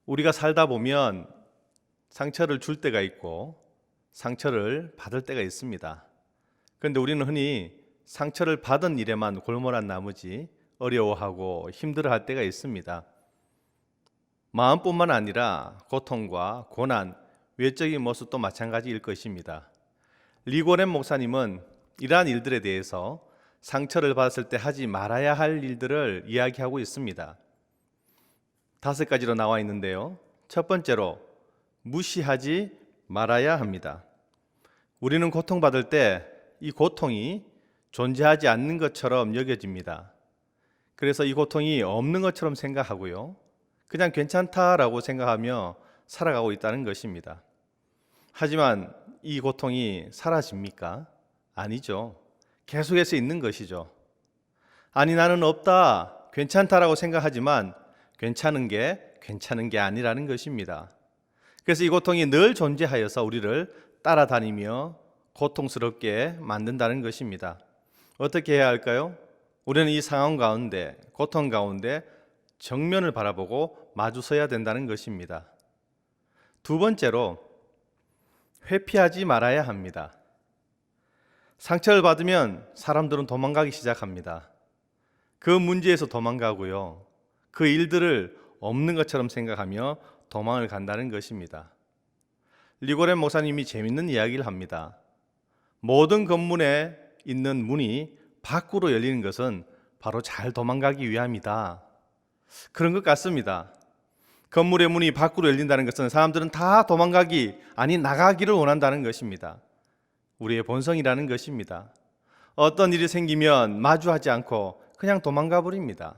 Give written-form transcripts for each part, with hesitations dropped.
우리가 살다 보면 상처를 줄 때가 있고 상처를 받을 때가 있습니다. 그런데 우리는 흔히 상처를 받은 일에만 골몰한 나머지 어려워하고 힘들어할 때가 있습니다. 마음뿐만 아니라 고통과 고난, 외적인 모습도 마찬가지일 것입니다. 리고렌 목사님은 이러한 일들에 대해서 상처를 받았을 때 하지 말아야 할 일들을 이야기하고 있습니다. 5가지로 나와 있는데요. 첫 번째로 무시하지 말아야 합니다. 우리는 고통받을 때 이 고통이 존재하지 않는 것처럼 여겨집니다. 그래서 이 고통이 없는 것처럼 생각하고요. 그냥 괜찮다라고 생각하며 살아가고 있다는 것입니다. 하지만 이 고통이 사라집니까? 아니죠. 계속해서 있는 것이죠. 아니, 나는 없다, 괜찮다라고 생각하지만 괜찮은 게 아니라는 것입니다. 그래서 이 고통이 늘 존재하여서 우리를 따라다니며 고통스럽게 만든다는 것입니다. 어떻게 해야 할까요? 우리는 이 상황 가운데, 고통 가운데 정면을 바라보고 마주서야 된다는 것입니다. 두 번째로 회피하지 말아야 합니다. 상처를 받으면 사람들은 도망가기 시작합니다. 그 문제에서 도망가고요. 그 일들을 없는 것처럼 생각하며 도망을 간다는 것입니다. 리고렌 목사님이 재밌는 이야기를 합니다. 모든 건물에 있는 문이 밖으로 열리는 것은 바로 잘 도망가기 위함이다. 그런 것 같습니다. 건물의 문이 밖으로 열린다는 것은 사람들은 다 도망가기, 아니 나가기를 원한다는 것입니다. 우리의 본성이라는 것입니다. 어떤 일이 생기면 마주하지 않고 그냥 도망가 버립니다.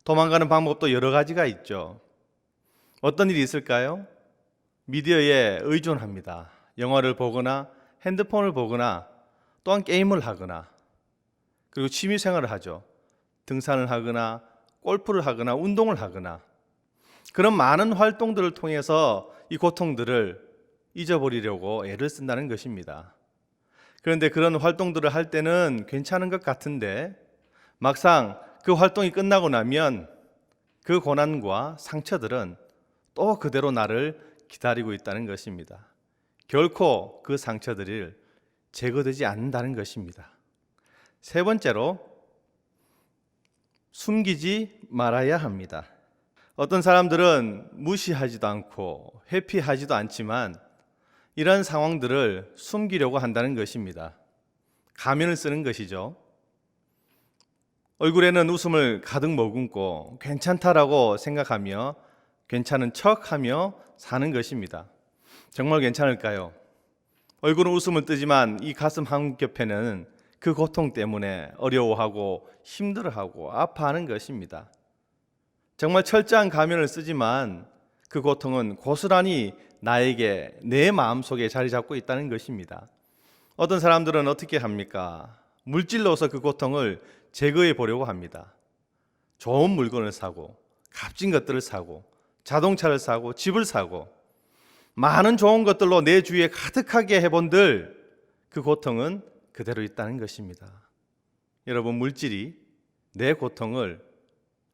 도망가는 방법도 여러 가지가 있죠. 어떤 일이 있을까요? 미디어에 의존합니다. 영화를 보거나 핸드폰을 보거나 또한 게임을 하거나 그리고 취미생활을 하죠. 등산을 하거나 골프를 하거나 운동을 하거나 그런 많은 활동들을 통해서 이 고통들을 잊어버리려고 애를 쓴다는 것입니다. 그런데 그런 활동들을 할 때는 괜찮은 것 같은데 막상 그 활동이 끝나고 나면 그 고난과 상처들은 또 그대로 나를 기다리고 있다는 것입니다. 결코 그 상처들이 제거되지 않는다는 것입니다. 세 번째로 숨기지 말아야 합니다. 어떤 사람들은 무시하지도 않고 회피하지도 않지만 이런 상황들을 숨기려고 한다는 것입니다. 가면을 쓰는 것이죠. 얼굴에는 웃음을 가득 머금고 괜찮다라고 생각하며 괜찮은 척하며 사는 것입니다. 정말 괜찮을까요? 얼굴은 웃음을 뜨지만 이 가슴 한켠에는 그 고통 때문에 어려워하고 힘들어하고 아파하는 것입니다. 정말 철저한 가면을 쓰지만 그 고통은 고스란히 나에게 내 마음속에 자리 잡고 있다는 것입니다. 어떤 사람들은 어떻게 합니까? 물질로서 그 고통을 제거해 보려고 합니다. 좋은 물건을 사고 값진 것들을 사고 자동차를 사고 집을 사고 많은 좋은 것들로 내 주위에 가득하게 해본들 그 고통은 그대로 있다는 것입니다. 여러분, 물질이 내 고통을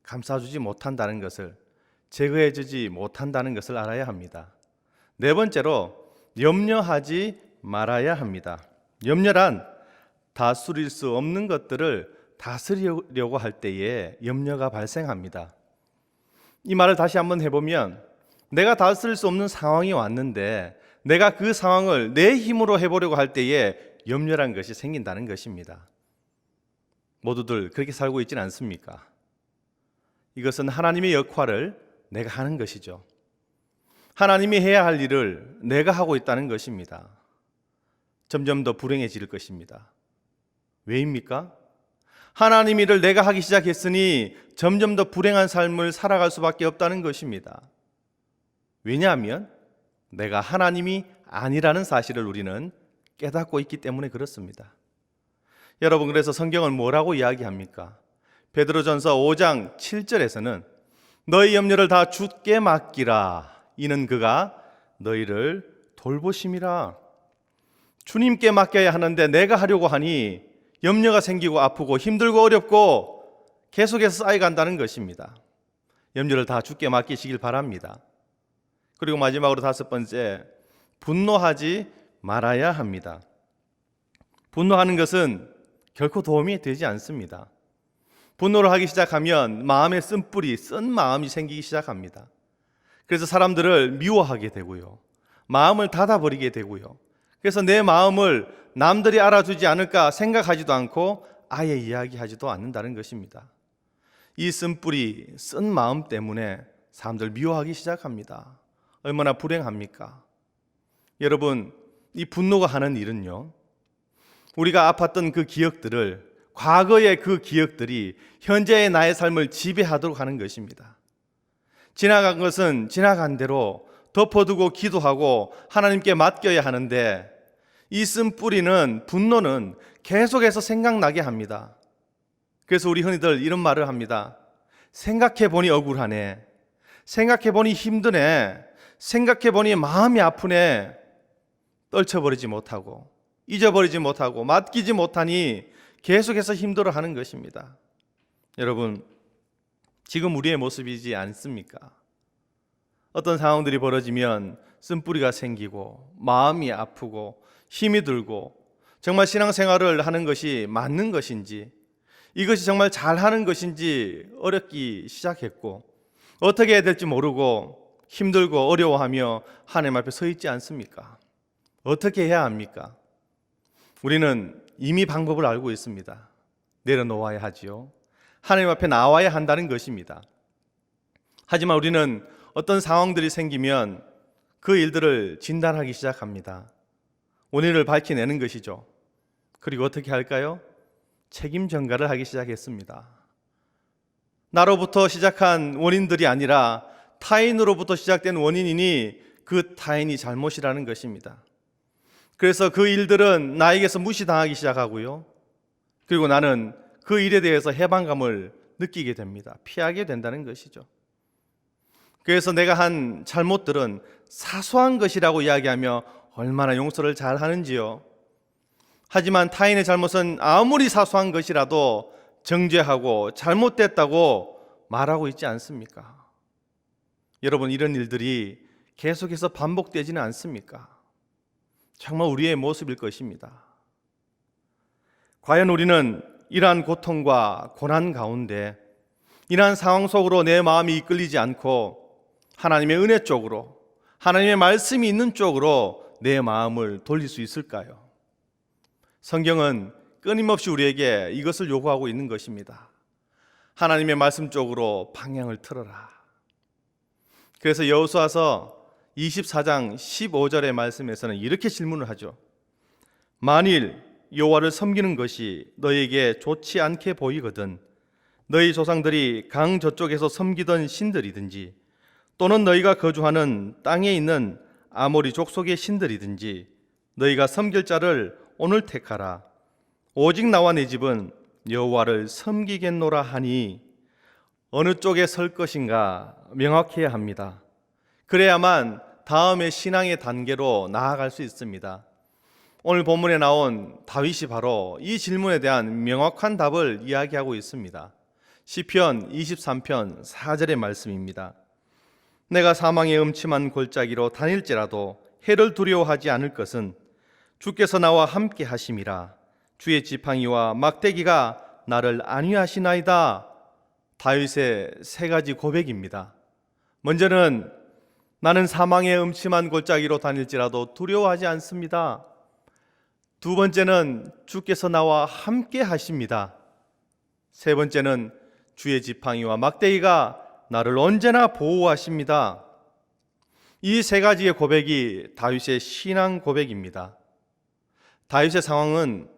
감싸주지 못한다는 것을, 제거해주지 못한다는 것을 알아야 합니다. 네 번째로 염려하지 말아야 합니다. 염려란 다스릴 수 없는 것들을 다스리려고 할 때에 염려가 발생합니다. 이 말을 다시 한번 해보면 내가 다스릴 수 없는 상황이 왔는데 내가 그 상황을 내 힘으로 해보려고 할 때에 염려란 것이 생긴다는 것입니다. 모두들 그렇게 살고 있지는 않습니까? 이것은 하나님의 역할을 내가 하는 것이죠. 하나님이 해야 할 일을 내가 하고 있다는 것입니다. 점점 더 불행해질 것입니다. 왜입니까? 하나님 일을 내가 하기 시작했으니 점점 더 불행한 삶을 살아갈 수밖에 없다는 것입니다. 왜냐하면 내가 하나님이 아니라는 사실을 우리는 깨닫고 있기 때문에 그렇습니다. 여러분, 그래서 성경은 뭐라고 이야기합니까? 베드로전서 5장 7절에서는 너희 염려를 다 주께 맡기라. 이는 그가 너희를 돌보심이라. 주님께 맡겨야 하는데 내가 하려고 하니 염려가 생기고 아프고 힘들고 어렵고 계속해서 쌓여간다는 것입니다. 염려를 다 주께 맡기시길 바랍니다. 그리고 마지막으로 5번째, 분노하지 말아야 합니다. 분노하는 것은 결코 도움이 되지 않습니다. 분노를 하기 시작하면 마음에 쓴 마음이 생기기 시작합니다. 그래서 사람들을 미워하게 되고요, 마음을 닫아버리게 되고요, 그래서 내 마음을 남들이 알아주지 않을까 생각하지도 않고 아예 이야기하지도 않는다는 것입니다. 이 쓴 마음 때문에 사람들 미워하기 시작합니다. 얼마나 불행합니까? 여러분, 이 분노가 하는 일은요, 우리가 아팠던 그 기억들을, 과거의 그 기억들이 현재의 나의 삶을 지배하도록 하는 것입니다. 지나간 것은 지나간 대로 덮어두고 기도하고 하나님께 맡겨야 하는데, 이 쓴뿌리는, 분노는 계속해서 생각나게 합니다. 그래서 우리 흔히들 이런 말을 합니다. 생각해보니 억울하네, 생각해보니 힘드네, 생각해보니 마음이 아프네. 떨쳐버리지 못하고 잊어버리지 못하고 맡기지 못하니 계속해서 힘들어하는 것입니다. 여러분, 지금 우리의 모습이지 않습니까? 어떤 상황들이 벌어지면 쓴뿌리가 생기고 마음이 아프고 힘이 들고, 정말 신앙생활을 하는 것이 맞는 것인지, 이것이 정말 잘하는 것인지 어렵기 시작했고, 어떻게 해야 될지 모르고 힘들고 어려워하며 하나님 앞에 서 있지 않습니까? 어떻게 해야 합니까? 우리는 이미 방법을 알고 있습니다. 내려놓아야 하지요. 하나님 앞에 나와야 한다는 것입니다. 하지만 우리는 어떤 상황들이 생기면 그 일들을 진단하기 시작합니다. 원인을 밝혀내는 것이죠. 그리고 어떻게 할까요? 책임 전가를 하기 시작했습니다. 나로부터 시작한 원인들이 아니라 타인으로부터 시작된 원인이니 그 타인이 잘못이라는 것입니다. 그래서 그 일들은 나에게서 무시당하기 시작하고요, 그리고 나는 그 일에 대해서 해방감을 느끼게 됩니다. 피하게 된다는 것이죠. 그래서 내가 한 잘못들은 사소한 것이라고 이야기하며 얼마나 용서를 잘 하는지요. 하지만 타인의 잘못은 아무리 사소한 것이라도 정죄하고 잘못됐다고 말하고 있지 않습니까? 여러분, 이런 일들이 계속해서 반복되지는 않습니까? 정말 우리의 모습일 것입니다. 과연 우리는 이러한 고통과 고난 가운데, 이러한 상황 속으로 내 마음이 이끌리지 않고 하나님의 은혜 쪽으로, 하나님의 말씀이 있는 쪽으로 내 마음을 돌릴 수 있을까요? 성경은 끊임없이 우리에게 이것을 요구하고 있는 것입니다. 하나님의 말씀 쪽으로 방향을 틀어라. 그래서 여호수아서 24장 15절의 말씀에서는 이렇게 질문을 하죠. 만일 여호와를 섬기는 것이 너희에게 좋지 않게 보이거든 너희 조상들이 강 저쪽에서 섬기던 신들이든지 또는 너희가 거주하는 땅에 있는 아모리 족속의 신들이든지 너희가 섬길 자를 오늘 택하라. 오직 나와 내 집은 여호와를 섬기겠노라 하니 어느 쪽에 설 것인가 명확해야 합니다. 그래야만 다음의 신앙의 단계로 나아갈 수 있습니다. 오늘 본문에 나온 다윗이 바로 이 질문에 대한 명확한 답을 이야기하고 있습니다. 시편 23편 4절의 말씀입니다. 내가 사망의 음침한 골짜기로 다닐지라도 해를 두려워하지 않을 것은 주께서 나와 함께 하심이라. 주의 지팡이와 막대기가 나를 안위하시나이다. 다윗의 세 가지 고백입니다. 먼저는 나는 사망의 음침한 골짜기로 다닐지라도 두려워하지 않습니다. 두 번째는 주께서 나와 함께 하십니다. 세 번째는 주의 지팡이와 막대기가 나를 언제나 보호하십니다. 이 세 가지의 고백이 다윗의 신앙 고백입니다. 다윗의 상황은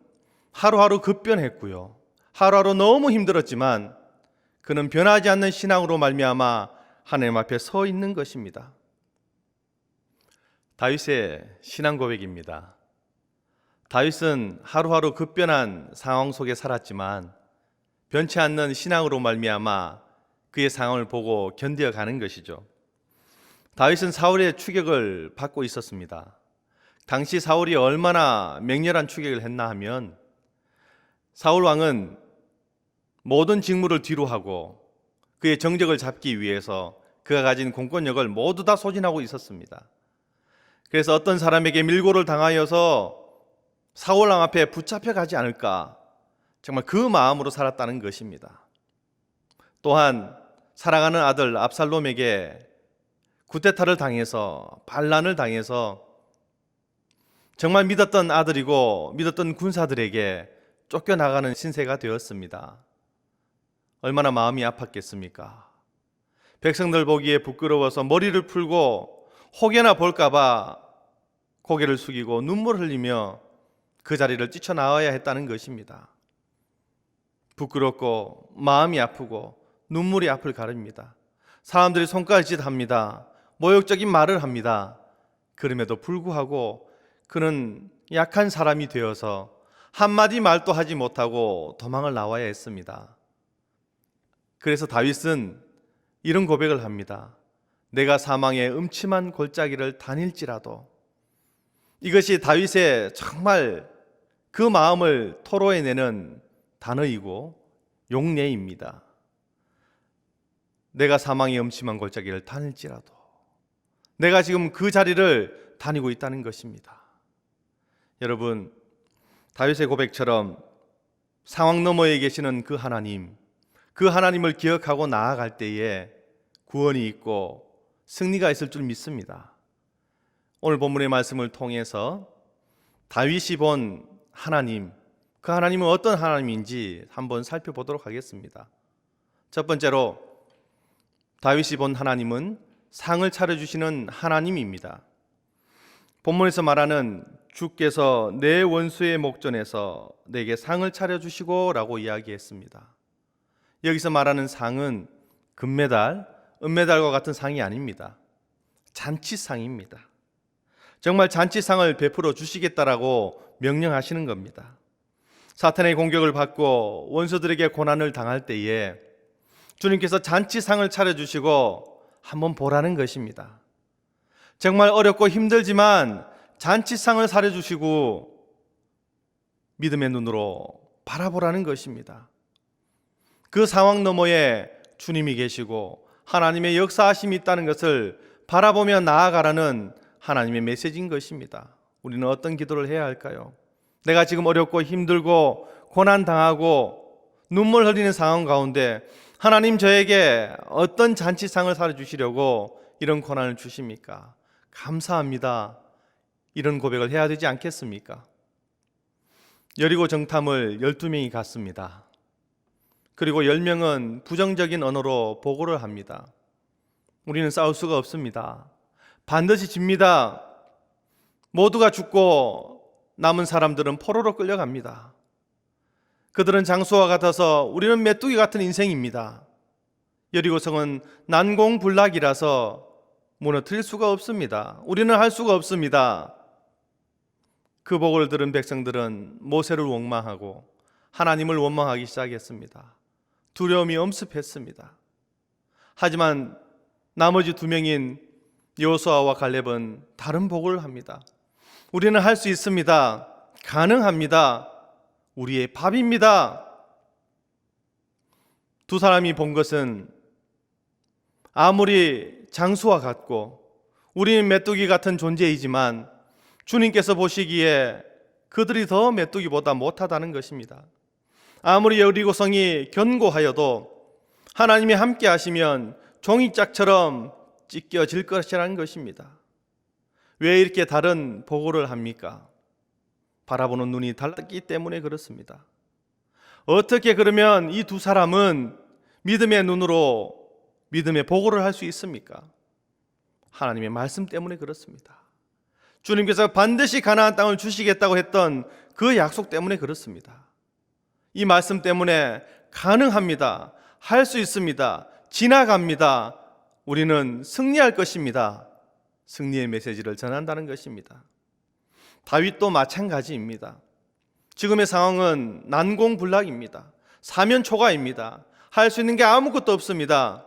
하루하루 급변했고요, 하루하루 너무 힘들었지만 그는 변하지 않는 신앙으로 말미암아 하나님 앞에 서 있는 것입니다. 다윗의 신앙 고백입니다. 다윗은 하루하루 급변한 상황 속에 살았지만 변치 않는 신앙으로 말미암아 그의 상황을 보고 견뎌가는 것이죠. 다윗은 사울의 추격을 받고 있었습니다. 당시 사울이 얼마나 맹렬한 추격을 했나 하면 사울 왕은 모든 직무를 뒤로 하고 그의 정적을 잡기 위해서 그가 가진 공권력을 모두 다 소진하고 있었습니다. 그래서 어떤 사람에게 밀고를 당하여서 사울왕 앞에 붙잡혀 가지 않을까, 정말 그 마음으로 살았다는 것입니다. 또한 사랑하는 아들 압살롬에게 쿠데타를 당해서, 반란을 당해서 정말 믿었던 아들이고 믿었던 군사들에게 쫓겨나가는 신세가 되었습니다. 얼마나 마음이 아팠겠습니까? 백성들 보기에 부끄러워서 머리를 풀고 혹여나 볼까봐 고개를 숙이고 눈물을 흘리며 그 자리를 뛰쳐나와야 했다는 것입니다. 부끄럽고 마음이 아프고 눈물이 앞을 가립니다. 사람들이 손가락질 합니다. 모욕적인 말을 합니다. 그럼에도 불구하고 그는 약한 사람이 되어서 한마디 말도 하지 못하고 도망을 나와야 했습니다. 그래서 다윗은 이런 고백을 합니다. 내가 사망의 음침한 골짜기를 다닐지라도. 이것이 다윗의 정말 그 마음을 토로해내는 단어이고 용례입니다. 내가 사망의 음침한 골짜기를 다닐지라도. 내가 지금 그 자리를 다니고 있다는 것입니다. 여러분, 다윗의 고백처럼 상황 너머에 계시는 그 하나님을 기억하고 나아갈 때에 구원이 있고 승리가 있을 줄 믿습니다. 오늘 본문의 말씀을 통해서 다윗이 본 하나님, 그 하나님은 어떤 하나님인지 한번 살펴보도록 하겠습니다. 첫 번째로 다윗이 본 하나님은 상을 차려주시는 하나님입니다. 본문에서 말하는 주께서 내 원수의 목전에서 내게 상을 차려주시고 라고 이야기했습니다. 여기서 말하는 상은 금메달, 은메달과 같은 상이 아닙니다. 잔치상입니다. 정말 잔치상을 베풀어 주시겠다라고 명령하시는 겁니다. 사탄의 공격을 받고 원수들에게 고난을 당할 때에 주님께서 잔치상을 차려주시고 한번 보라는 것입니다. 정말 어렵고 힘들지만 잔치상을 차려주시고 믿음의 눈으로 바라보라는 것입니다. 그 상황 너머에 주님이 계시고 하나님의 역사하심이 있다는 것을 바라보며 나아가라는 하나님의 메시지인 것입니다. 우리는 어떤 기도를 해야 할까요? 내가 지금 어렵고 힘들고 고난당하고 눈물 흘리는 상황 가운데 하나님 저에게 어떤 잔치상을 차려주시려고 이런 고난을 주십니까? 감사합니다. 이런 고백을 해야 되지 않겠습니까? 여리고 정탐을 12명이 갔습니다. 그리고 10명은 부정적인 언어로 보고를 합니다. 우리는 싸울 수가 없습니다. 반드시 집니다. 모두가 죽고 남은 사람들은 포로로 끌려갑니다. 그들은 장수와 같아서 우리는 메뚜기 같은 인생입니다. 여리고성은 난공불락이라서 무너뜨릴 수가 없습니다. 우리는 할 수가 없습니다. 그 보고를 들은 백성들은 모세를 원망하고 하나님을 원망하기 시작했습니다. 두려움이 엄습했습니다. 하지만 나머지 2명인 여호수아와 갈렙은 다른 보고를 합니다. 우리는 할 수 있습니다. 가능합니다. 우리의 밥입니다. 두 사람이 본 것은 아무리 장수와 같고 우리는 메뚜기 같은 존재이지만 주님께서 보시기에 그들이 더 메뚜기보다 못하다는 것입니다. 아무리 여리고성이 견고하여도 하나님이 함께 하시면 종이짝처럼 찢겨질 것이라는 것입니다. 왜 이렇게 다른 보고를 합니까? 바라보는 눈이 달랐기 때문에 그렇습니다. 어떻게 그러면 이 두 사람은 믿음의 눈으로 믿음의 보고를 할 수 있습니까? 하나님의 말씀 때문에 그렇습니다. 주님께서 반드시 가나안 땅을 주시겠다고 했던 그 약속 때문에 그렇습니다. 이 말씀 때문에 가능합니다. 할 수 있습니다. 지나갑니다. 우리는 승리할 것입니다. 승리의 메시지를 전한다는 것입니다. 다윗도 마찬가지입니다. 지금의 상황은 난공불락입니다. 사면초가입니다. 할 수 있는 게 아무것도 없습니다.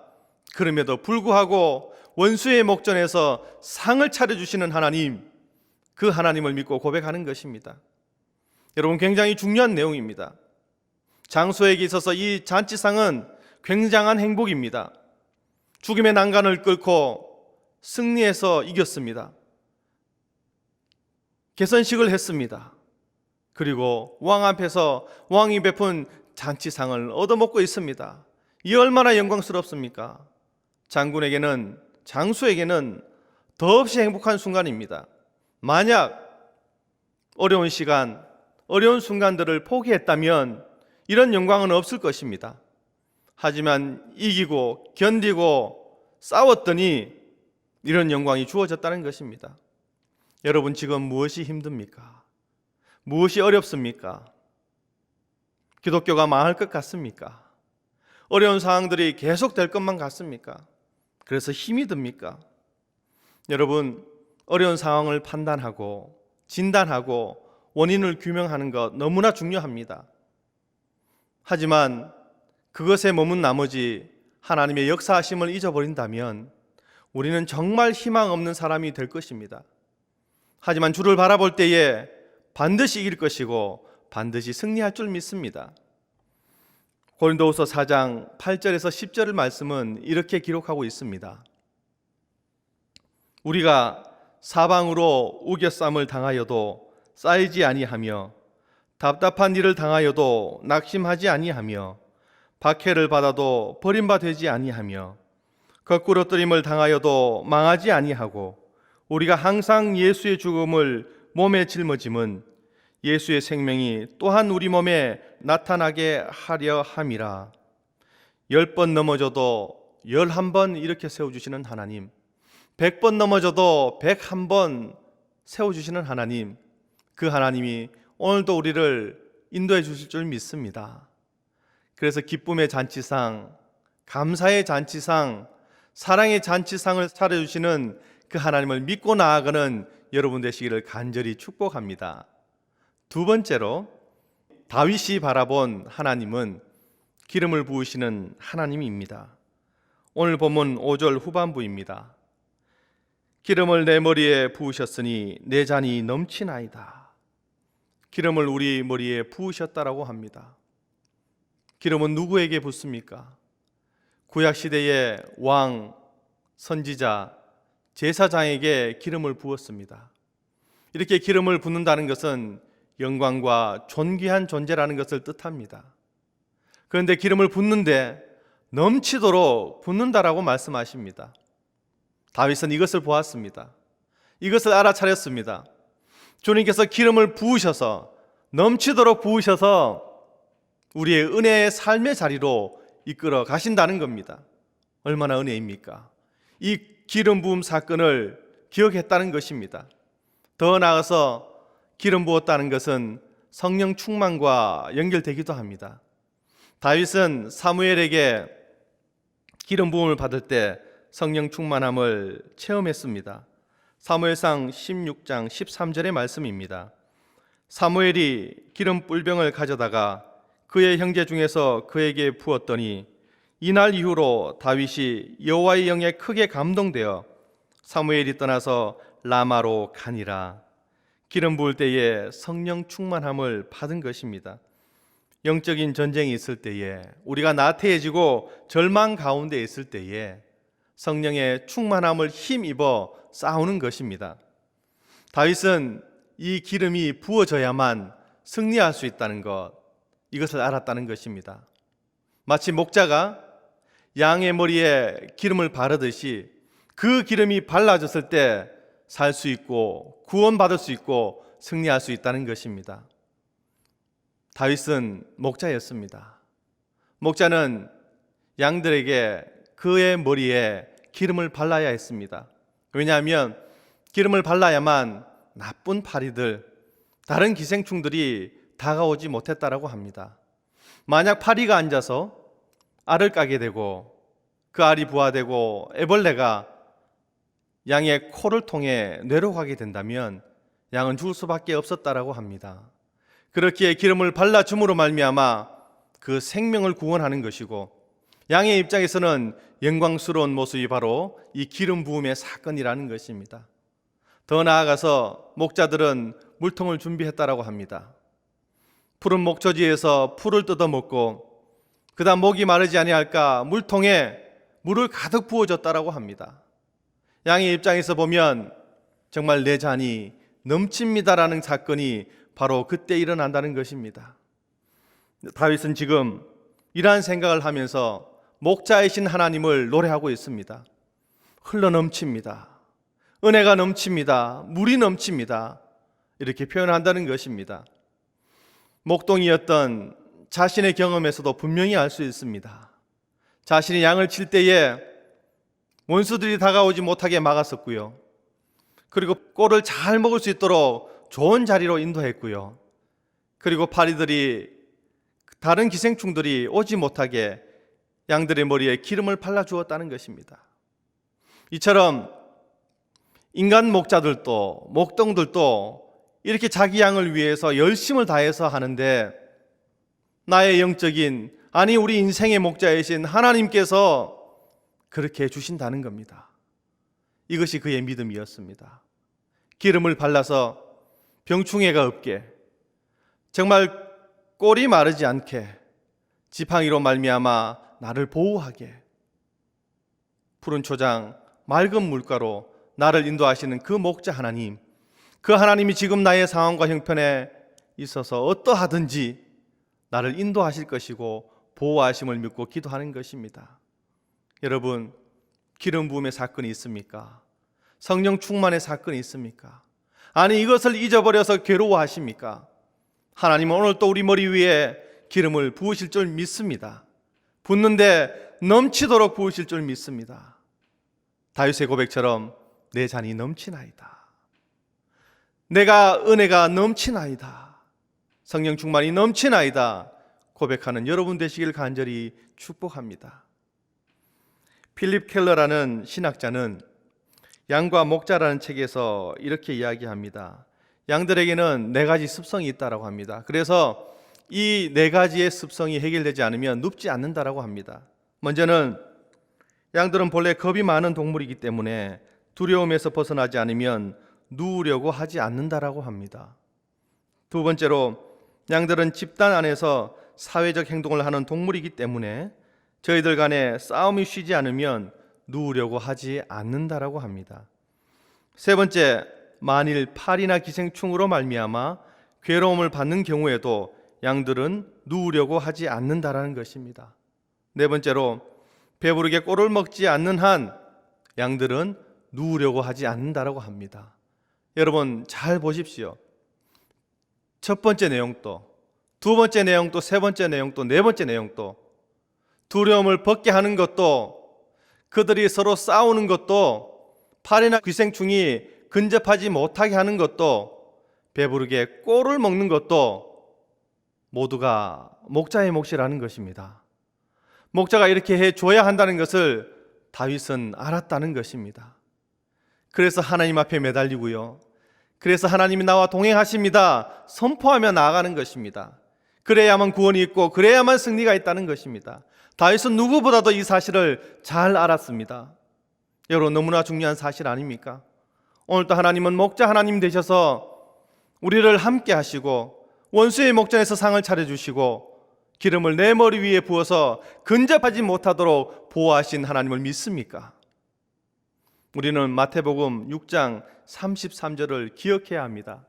그럼에도 불구하고 원수의 목전에서 상을 차려주시는 하나님, 그 하나님을 믿고 고백하는 것입니다. 여러분, 굉장히 중요한 내용입니다. 장소에게 있어서 이 잔치상은 굉장한 행복입니다. 죽음의 난간을 뚫고 승리해서 이겼습니다. 개선식을 했습니다. 그리고 왕 앞에서 왕이 베푼 잔치상을 얻어먹고 있습니다. 이 얼마나 영광스럽습니까? 장군에게는, 장수에게는 더없이 행복한 순간입니다. 만약 어려운 시간, 어려운 순간들을 포기했다면 이런 영광은 없을 것입니다. 하지만 이기고 견디고 싸웠더니 이런 영광이 주어졌다는 것입니다. 여러분, 지금 무엇이 힘듭니까? 무엇이 어렵습니까? 기독교가 망할 것 같습니까? 어려운 상황들이 계속될 것만 같습니까? 그래서 힘이 듭니까? 여러분, 어려운 상황을 판단하고 진단하고 원인을 규명하는 것 너무나 중요합니다. 하지만 그것에 머문 나머지 하나님의 역사하심을 잊어버린다면 우리는 정말 희망 없는 사람이 될 것입니다. 하지만 주를 바라볼 때에 반드시 이길 것이고 반드시 승리할 줄 믿습니다. 고린도후서 4장 8절에서 10절의 말씀은 이렇게 기록하고 있습니다. 우리가 사방으로 우겨쌈을 당하여도 쌓이지 아니하며 답답한 일을 당하여도 낙심하지 아니하며 박해를 받아도 버림받지 아니하며 거꾸로 뜨림을 당하여도 망하지 아니하고 우리가 항상 예수의 죽음을 몸에 짊어짐은 예수의 생명이 또한 우리 몸에 나타나게 하려 함이라. 10번 넘어져도 11번 이렇게 세워주시는 하나님, 100번 넘어져도 101번 세워주시는 하나님, 그 하나님이 오늘도 우리를 인도해 주실 줄 믿습니다. 그래서 기쁨의 잔치상, 감사의 잔치상, 사랑의 잔치상을 차려주시는 그 하나님을 믿고 나아가는 여러분 되시기를 간절히 축복합니다. 두 번째로, 다윗이 바라본 하나님은 기름을 부으시는 하나님입니다. 오늘 본문 5절 후반부입니다. 기름을 내 머리에 부으셨으니 내 잔이 넘치나이다. 기름을 우리 머리에 부으셨다라고 합니다. 기름은 누구에게 붓습니까? 구약시대의 왕, 선지자, 제사장에게 기름을 부었습니다. 이렇게 기름을 붓는다는 것은 영광과 존귀한 존재라는 것을 뜻합니다. 그런데 기름을 붓는데 넘치도록 붓는다라고 말씀하십니다. 다윗은 이것을 보았습니다. 이것을 알아차렸습니다. 주님께서 기름을 부으셔서, 넘치도록 부으셔서 우리의 은혜의 삶의 자리로 이끌어 가신다는 겁니다. 얼마나 은혜입니까? 이 기름 부음 사건을 기억했다는 것입니다. 더 나아가서 기름 부었다는 것은 성령 충만과 연결되기도 합니다. 다윗은 사무엘에게 기름 부음을 받을 때 성령 충만함을 체험했습니다. 사무엘상 16장 13절의 말씀입니다. 사무엘이 기름 뿔병을 가져다가 그의 형제 중에서 그에게 부었더니 이날 이후로 다윗이 여호와의 영에 크게 감동되어 사무엘이 떠나서 라마로 가니라. 기름 부을 때에 성령 충만함을 받은 것입니다. 영적인 전쟁이 있을 때에, 우리가 나태해지고 절망 가운데 있을 때에 성령의 충만함을 힘입어 싸우는 것입니다. 다윗은 이 기름이 부어져야만 승리할 수 있다는 것, 이것을 알았다는 것입니다. 마치 목자가 양의 머리에 기름을 바르듯이 그 기름이 발라졌을 때 살 수 있고 구원받을 수 있고 승리할 수 있다는 것입니다. 다윗은 목자였습니다. 목자는 양들에게 그의 머리에 기름을 발라야 했습니다. 왜냐하면 기름을 발라야만 나쁜 파리들, 다른 기생충들이 다가오지 못했다라고 합니다. 만약 파리가 앉아서 알을 까게 되고 그 알이 부화되고 애벌레가 양의 코를 통해 뇌로 가게 된다면 양은 죽을 수밖에 없었다라고 합니다. 그렇기에 기름을 발라줌으로 말미암아 그 생명을 구원하는 것이고, 양의 입장에서는 영광스러운 모습이 바로 이 기름 부음의 사건이라는 것입니다. 더 나아가서 목자들은 물통을 준비했다라고 합니다. 푸른 목초지에서 풀을 뜯어먹고 그다음 목이 마르지 아니할까 물통에 물을 가득 부어줬다라고 합니다. 양의 입장에서 보면 정말 내 잔이 넘칩니다라는 사건이 바로 그때 일어난다는 것입니다. 다윗은 지금 이러한 생각을 하면서 목자이신 하나님을 노래하고 있습니다. 흘러 넘칩니다. 은혜가 넘칩니다. 물이 넘칩니다. 이렇게 표현한다는 것입니다. 목동이었던 자신의 경험에서도 분명히 알 수 있습니다. 자신이 양을 칠 때에 원수들이 다가오지 못하게 막았었고요. 그리고 꼴을 잘 먹을 수 있도록 좋은 자리로 인도했고요. 그리고 파리들이 다른 기생충들이 오지 못하게 양들의 머리에 기름을 발라주었다는 것입니다. 이처럼 인간 목자들도 목동들도 이렇게 자기 양을 위해서 열심을 다해서 하는데 나의 영적인 아니 우리 인생의 목자이신 하나님께서 그렇게 해주신다는 겁니다. 이것이 그의 믿음이었습니다. 기름을 발라서 병충해가 없게 정말 꼴이 마르지 않게 지팡이로 말미암아 나를 보호하게 푸른 초장 맑은 물가로 나를 인도하시는 그 목자 하나님, 그 하나님이 지금 나의 상황과 형편에 있어서 어떠하든지 나를 인도하실 것이고 보호하심을 믿고 기도하는 것입니다. 여러분, 기름 부음의 사건이 있습니까? 성령 충만의 사건이 있습니까? 아니 이것을 잊어버려서 괴로워하십니까? 하나님은 오늘 또 우리 머리 위에 기름을 부으실 줄 믿습니다. 붓는데 넘치도록 부으실 줄 믿습니다. 다윗의 고백처럼 내 잔이 넘치나이다. 내가 은혜가 넘치나이다. 성령 충만이 넘치나이다. 고백하는 여러분 되시길 간절히 축복합니다. 필립 켈러라는 신학자는 양과 목자라는 책에서 이렇게 이야기합니다. 양들에게는 4가지 습성이 있다고 합니다. 그래서 이 4가지의 습성이 해결되지 않으면 눕지 않는다고 합니다. 먼저는 양들은 본래 겁이 많은 동물이기 때문에 두려움에서 벗어나지 않으면 누우려고 하지 않는다라고 합니다. 두 번째로 양들은 집단 안에서 사회적 행동을 하는 동물이기 때문에 저희들 간에 싸움이 쉬지 않으면 누우려고 하지 않는다라고 합니다. 세 번째, 만일 파리나 기생충으로 말미암아 괴로움을 받는 경우에도 양들은 누우려고 하지 않는다라는 것입니다. 네 번째로, 배부르게 꼴을 먹지 않는 한 양들은 누우려고 하지 않는다라고 합니다. 여러분 잘 보십시오. 첫 번째 내용도, 두 번째 내용도, 세 번째 내용도, 네 번째 내용도 두려움을 벗게 하는 것도, 그들이 서로 싸우는 것도, 파리나 기생충이 근접하지 못하게 하는 것도, 배부르게 꼴을 먹는 것도 모두가 목자의 몫이라는 것입니다. 목자가 이렇게 해줘야 한다는 것을 다윗은 알았다는 것입니다. 그래서 하나님 앞에 매달리고요. 그래서 하나님이 나와 동행하십니다. 선포하며 나아가는 것입니다. 그래야만 구원이 있고 그래야만 승리가 있다는 것입니다. 다윗은 누구보다도 이 사실을 잘 알았습니다. 여러분 너무나 중요한 사실 아닙니까? 오늘도 하나님은 목자 하나님 되셔서 우리를 함께 하시고 원수의 목전에서 상을 차려주시고 기름을 내 머리 위에 부어서 근접하지 못하도록 보호하신 하나님을 믿습니까? 우리는 마태복음 6장 33절을 기억해야 합니다.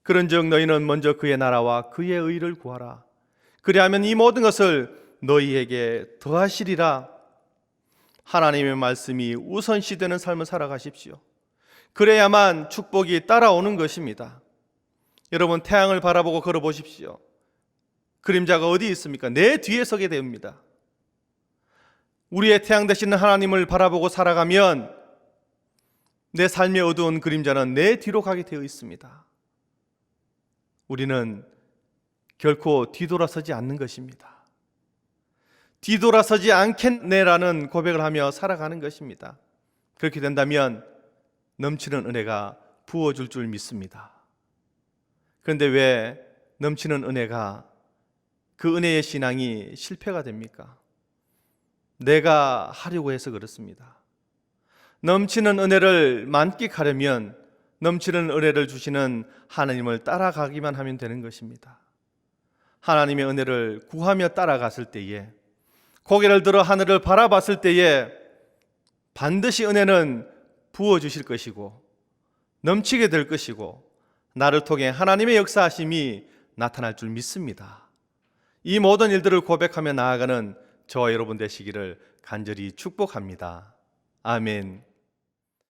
그런즉 너희는 먼저 그의 나라와 그의 의를 구하라. 그리하면 이 모든 것을 너희에게 더하시리라. 하나님의 말씀이 우선시되는 삶을 살아가십시오. 그래야만 축복이 따라오는 것입니다. 여러분 태양을 바라보고 걸어보십시오. 그림자가 어디 있습니까? 내 뒤에 서게 됩니다. 우리의 태양 되시는 하나님을 바라보고 살아가면 내 삶의 어두운 그림자는 내 뒤로 가게 되어 있습니다. 우리는 결코 뒤돌아서지 않는 것입니다. 뒤돌아서지 않겠네라는 고백을 하며 살아가는 것입니다. 그렇게 된다면 넘치는 은혜가 부어줄 줄 믿습니다. 그런데 왜 넘치는 은혜가 그 은혜의 신앙이 실패가 됩니까? 내가 하려고 해서 그렇습니다. 넘치는 은혜를 만끽하려면 넘치는 은혜를 주시는 하나님을 따라가기만 하면 되는 것입니다. 하나님의 은혜를 구하며 따라갔을 때에, 고개를 들어 하늘을 바라봤을 때에 반드시 은혜는 부어주실 것이고 넘치게 될 것이고 나를 통해 하나님의 역사하심이 나타날 줄 믿습니다. 이 모든 일들을 고백하며 나아가는 저와 여러분 되시기를 간절히 축복합니다. 아멘.